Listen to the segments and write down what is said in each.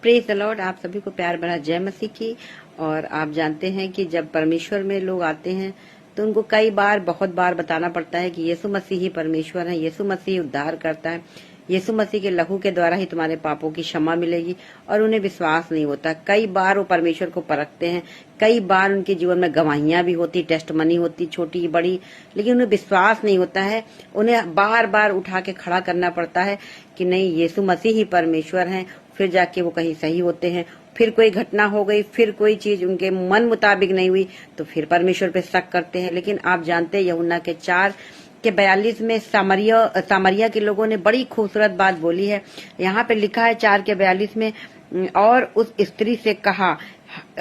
Praise the Lord. आप सभी को प्यार भरा जय मसीह की। और आप जानते हैं कि जब परमेश्वर में लोग आते हैं तो उनको कई बार बहुत बार बताना पड़ता है कि यीशु मसीह ही परमेश्वर है, यीशु मसीह उद्धार करता है, यीशु मसीह के लहू के द्वारा ही तुम्हारे पापों की क्षमा मिलेगी। और उन्हें विश्वास नहीं होता। कई बार वो परमेश्वर को परखते हैं, कई बार उनके जीवन में गवाहियां भी होती, टेस्ट मनी होती, छोटी बड़ी, लेकिन उन्हें विश्वास नहीं होता है। उन्हें बार बार उठा के खड़ा करना पड़ता है कि नहीं, यीशु मसीह ही परमेश्वर हैं। फिर जाके वो कहीं सही होते हैं। फिर कोई घटना हो गई, फिर कोई चीज उनके मन मुताबिक नहीं हुई तो फिर परमेश्वर पे शक करते हैं। लेकिन आप जानते हैं यूहन्ना के 4:42 में सामरिया के लोगों ने बड़ी खूबसूरत बात बोली है। यहाँ पे लिखा है 4:42 में, और उस स्त्री से कहा,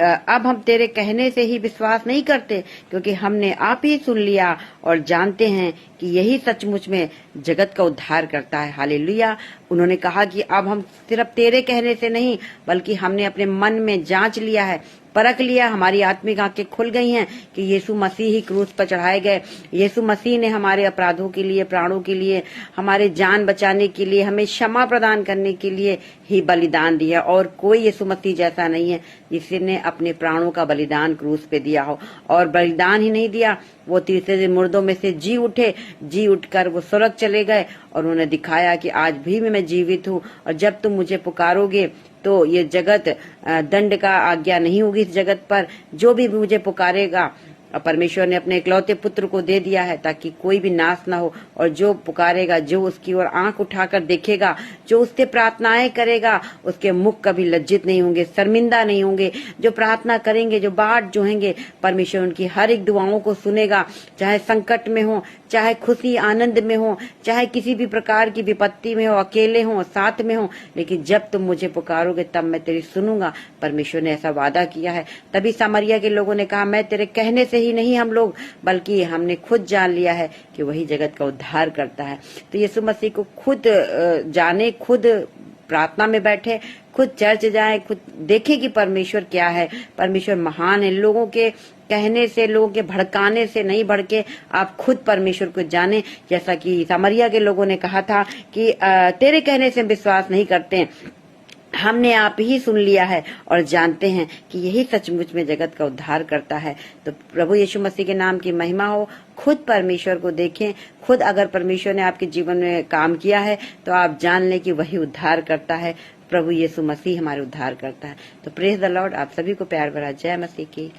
अब हम तेरे कहने से ही विश्वास नहीं करते, क्योंकि हमने आप ही सुन लिया और जानते हैं कि यही सचमुच में जगत का उद्धार करता है। हालेलुया। उन्होंने कहा कि अब हम सिर्फ तेरे कहने से नहीं, बल्कि हमने अपने मन में जांच लिया है, परख लिया, हमारी आत्मिक आंखें खुल गई हैं कि यीशु मसीह ही क्रूस पर चढ़ाए गए। यीशु मसीह ने हमारे अपराधों के लिए, प्राणों के लिए, हमारे जान बचाने के लिए, हमें क्षमा प्रदान करने के लिए ही बलिदान दिया। और कोई यीशु मसीह जैसा नहीं है जिसने अपने प्राणों का बलिदान क्रूस पे दिया हो। और बलिदान ही नहीं दिया, वो तीसरे दिन मुर्दों में से जी उठे, जी उठकर वो स्वर्ग चले गए और उन्होंने दिखाया कि आज भी मैं जीवित हूँ। और जब तुम मुझे पुकारोगे तो ये जगत दंड का आज्ञा नहीं होगी इस जगत पर। जो भी मुझे पुकारेगा, परमेश्वर ने अपने इकलौते पुत्र को दे दिया है ताकि कोई भी नाश ना हो। और जो पुकारेगा, जो उसकी ओर आंख उठाकर देखेगा, जो उससे प्रार्थनाएं करेगा, उसके मुख कभी लज्जित नहीं होंगे, शर्मिंदा नहीं होंगे। जो प्रार्थना करेंगे, जो बाट जोहेंगे, परमेश्वर उनकी हर एक दुआओं को सुनेगा। चाहे संकट में हो, चाहे खुशी आनंद में हो, चाहे किसी भी प्रकार की विपत्ति में हो, अकेले हो, साथ में हो, लेकिन जब तुम मुझे पुकारोगे तब मैं तेरी सुनूंगा। परमेश्वर ने ऐसा वादा किया है। तभी सामरिया के लोगों ने कहा, मैं तेरे कहने से ही नहीं हम लोग, बल्कि हमने खुद जान लिया है कि वही जगत का उद्धार करता है। तो यीशु मसीह को खुद जाने, खुद प्रार्थना में बैठे, खुद चर्च जाए, खुद देखे कि परमेश्वर क्या है। परमेश्वर महान है। लोगों के कहने से, लोगों के भड़काने से नहीं भड़के, आप खुद परमेश्वर को जाने। जैसा कि सामरिया के लोगों ने कहा था कि तेरे कहने से विश्वास नहीं करते, हमने आप ही सुन लिया है और जानते हैं कि यही सचमुच में जगत का उद्धार करता है। तो प्रभु यीशु मसीह के नाम की महिमा हो। खुद परमेश्वर को देखें। खुद अगर परमेश्वर ने आपके जीवन में काम किया है तो आप जान लें कि वही उद्धार करता है। प्रभु यीशु मसीह हमारे उद्धार करता है। तो प्रेज द लॉर्ड। आप सभी को प्यार भरा जय मसीह की।